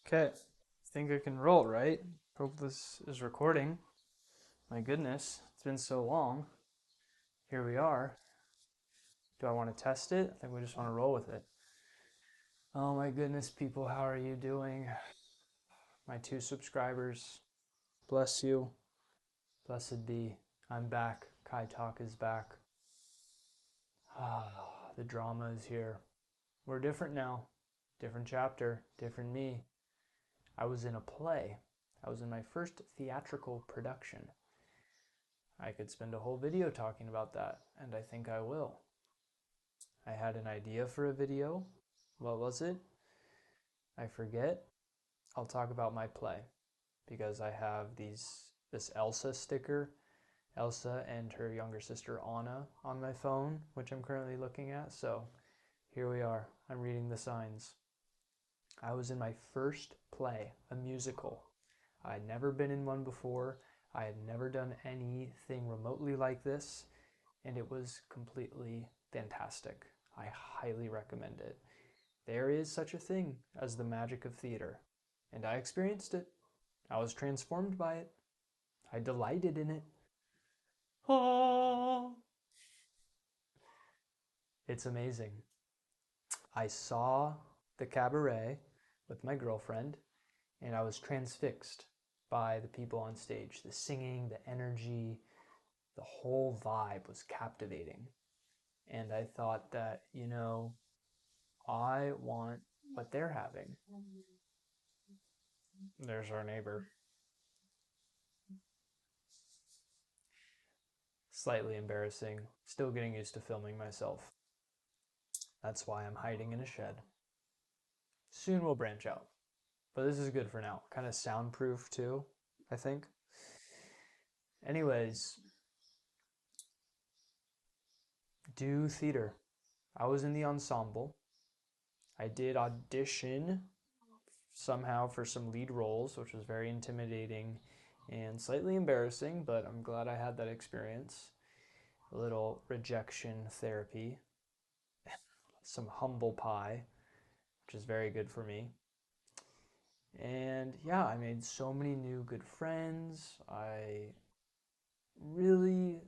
Okay, think I can roll, right? Hope this is recording. My goodness, it's been so long. Here we are. Do I want to test it? I think we just want to roll with it. Oh my goodness, people, how are you doing? My 2 subscribers, bless you. Blessed be. I'm back. Kai Talk is back. The drama is here. We're different now. Different chapter, different me. I was in a play. I was in my first theatrical production. I could spend a whole video talking about that, and I think I will. I had an idea for a video. What was it? I forget. I'll talk about my play because I have this Elsa sticker, Elsa and her younger sister Anna on my phone, which I'm currently looking at. So here we are. I'm reading the signs. I was in my first play, a musical. I had never been in one before. I had never done anything remotely like this, and it was completely fantastic. I highly recommend it. There is such a thing as the magic of theater, and I experienced it. I was transformed by it. I delighted in it. Oh, it's amazing. I saw the cabaret with my girlfriend, and I was transfixed by the people on stage. The singing, the energy, the whole vibe was captivating. And I thought that, I want what they're having. There's our neighbor. Slightly embarrassing. Still getting used to filming myself. That's why I'm hiding in a shed. Soon we'll branch out. But this is good for now. Kind of soundproof too, I think. Anyways, do theater. I was in the ensemble. I did audition somehow for some lead roles, which was very intimidating and slightly embarrassing, but I'm glad I had that experience. A little rejection therapy, some humble pie, which is very good for me. And yeah, I made so many new good friends. Really,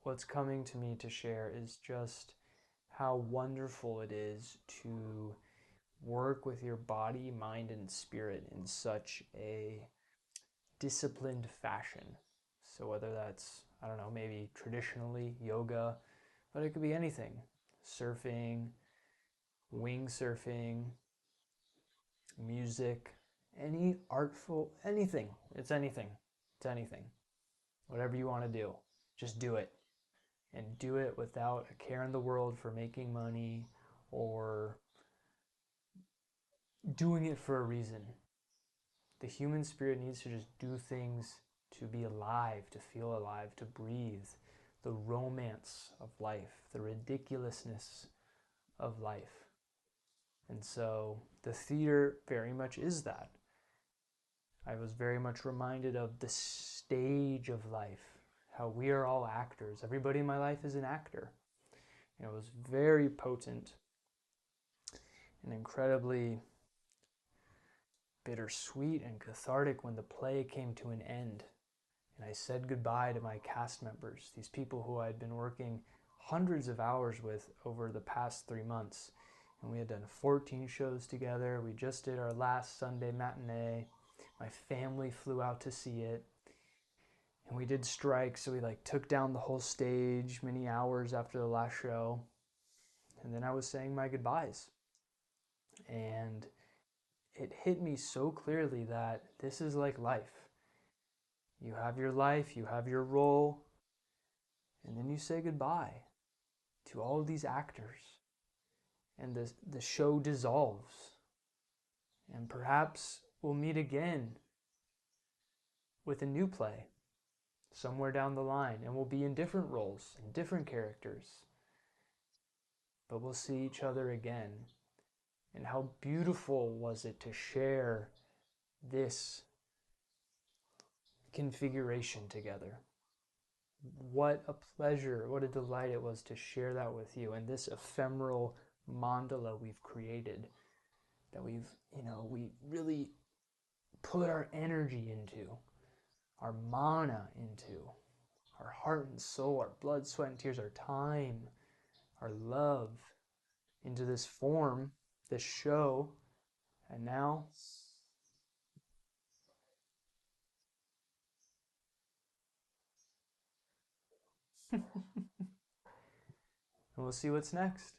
what's coming to me to share is just how wonderful it is to work with your body, mind, and spirit in such a disciplined fashion. So, whether that's, I don't know, maybe traditionally yoga, but it could be anything, surfing, wing surfing, music, any artful, anything. It's anything. It's anything. Whatever you want to do, just do it. And do it without a care in the world for making money or doing it for a reason. The human spirit needs to just do things to be alive, to feel alive, to breathe. The romance of life, the ridiculousness of life. And so the theater very much is that. I was very much reminded of the stage of life, how we are all actors. Everybody in my life is an actor. It was very potent and incredibly bittersweet and cathartic when the play came to an end. And I said goodbye to my cast members, these people who I had been working hundreds of hours with over the past 3 months. And we had done 14 shows together. We just did our last Sunday matinee. My family flew out to see it. And we did strike, so we took down the whole stage many hours after the last show. And then I was saying my goodbyes. And it hit me so clearly that this is like life. You have your life, you have your role, and then you say goodbye to all of these actors. And the show dissolves. And perhaps we'll meet again with a new play somewhere down the line, and we'll be in different roles and different characters. But we'll see each other again. And how beautiful was it to share this configuration together. What a pleasure, what a delight it was to share that with you and this ephemeral mandala we've created. that we really put our energy into, our mana into, our heart and soul, our blood, sweat, and tears, our time, our love into this form, this show, and now and we'll see what's next.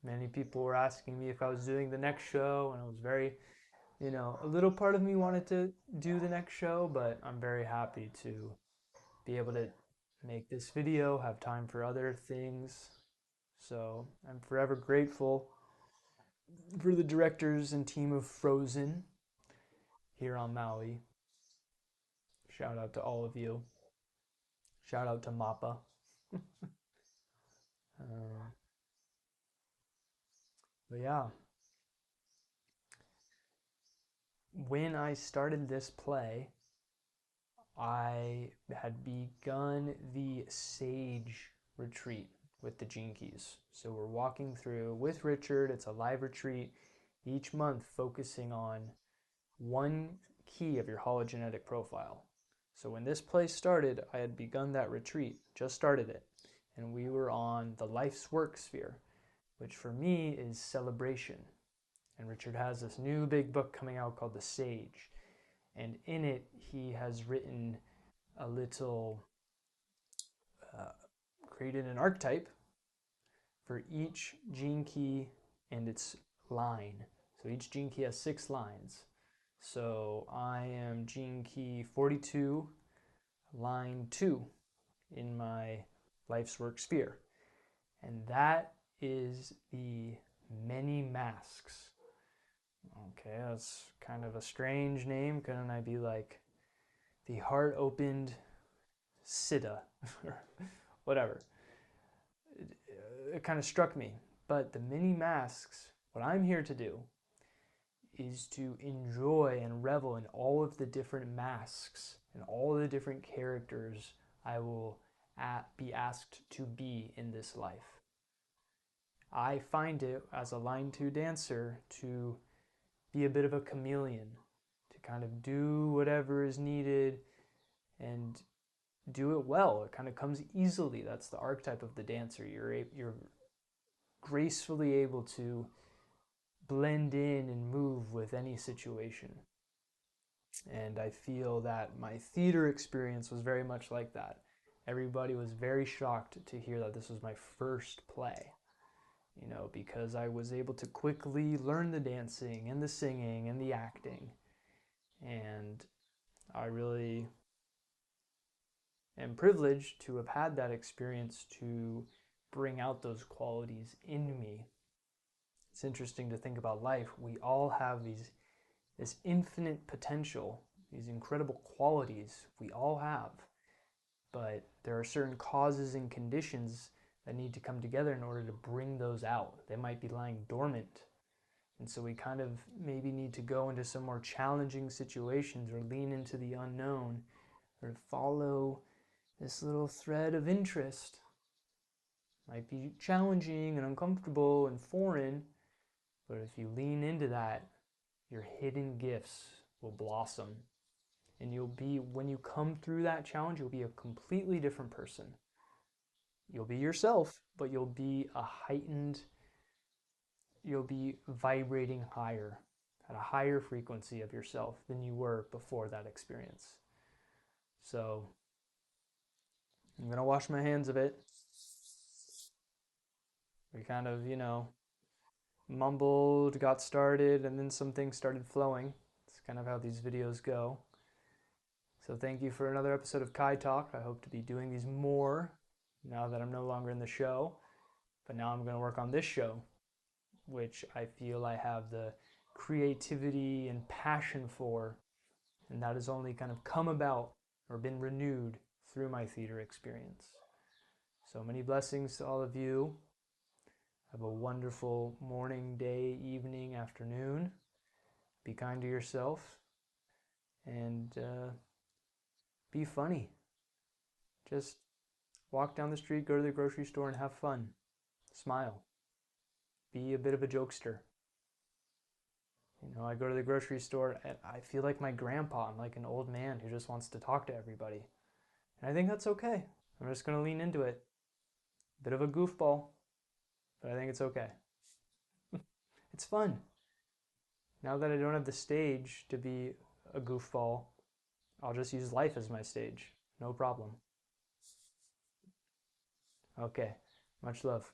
Many people were asking me if I was doing the next show, and I was very, a little part of me wanted to do the next show, but I'm very happy to be able to make this video, have time for other things. So I'm forever grateful for the directors and team of Frozen here on Maui. Shout out to all of you. Shout out to Mappa. Uh, but yeah, when I started this play, I had begun the Sage retreat with the Gene Keys. So we're walking through with Richard. It's a live retreat each month focusing on one key of your hologenetic profile. So when this play started, I had begun that retreat, just started it, and we were on the life's work sphere, which for me is celebration. And Richard has this new big book coming out called The Sage, and in it he has written a little, created an archetype for each gene key and its line. So each gene key has 6 lines. So I am gene key 42, line 2 in my life's work sphere. And that is the many masks. Okay, that's kind of a strange name. Couldn't I be like the heart opened Siddha or whatever? It kind of struck me. But the many masks, what I'm here to do is to enjoy and revel in all of the different masks and all the different characters I will be asked to be in this life. I find it, as a line 2 dancer, to be a bit of a chameleon, to kind of do whatever is needed and do it well. It kind of comes easily. That's the archetype of the dancer. You're gracefully able to blend in and move with any situation. And I feel that my theater experience was very much like that. Everybody was very shocked to hear that this was my first play, because I was able to quickly learn the dancing and the singing and the acting. And I really am privileged to have had that experience to bring out those qualities in me. It's interesting to think about life. We all have this infinite potential, these incredible qualities we all have, but there are certain causes and conditions that need to come together in order to bring those out. They might be lying dormant, and so we kind of maybe need to go into some more challenging situations or lean into the unknown or follow this little thread of interest. Might be challenging and uncomfortable and foreign, but if you lean into that, your hidden gifts will blossom. And when you come through that challenge, you'll be a completely different person. You'll be yourself, but you'll be vibrating higher, at a higher frequency of yourself than you were before that experience. So I'm going to wash my hands of it. We kind of, mumbled, got started, and then some things started flowing. It's kind of how these videos go. So thank you for another episode of Kai Talk. I hope to be doing these more now that I'm no longer in the show. But now I'm going to work on this show, which I feel I have the creativity and passion for, and that has only kind of come about or been renewed through my theater experience. So many blessings to all of you. Have a wonderful morning, day, evening, afternoon. Be kind to yourself and be funny. Just walk down the street, go to the grocery store, and have fun. Smile. Be a bit of a jokester. You know, I go to the grocery store and I feel like my grandpa. I'm like an old man who just wants to talk to everybody. And I think that's okay. I'm just going to lean into it. Bit of a goofball, but I think it's okay. It's fun. Now that I don't have the stage to be a goofball, I'll just use life as my stage. No problem. Okay. Much love.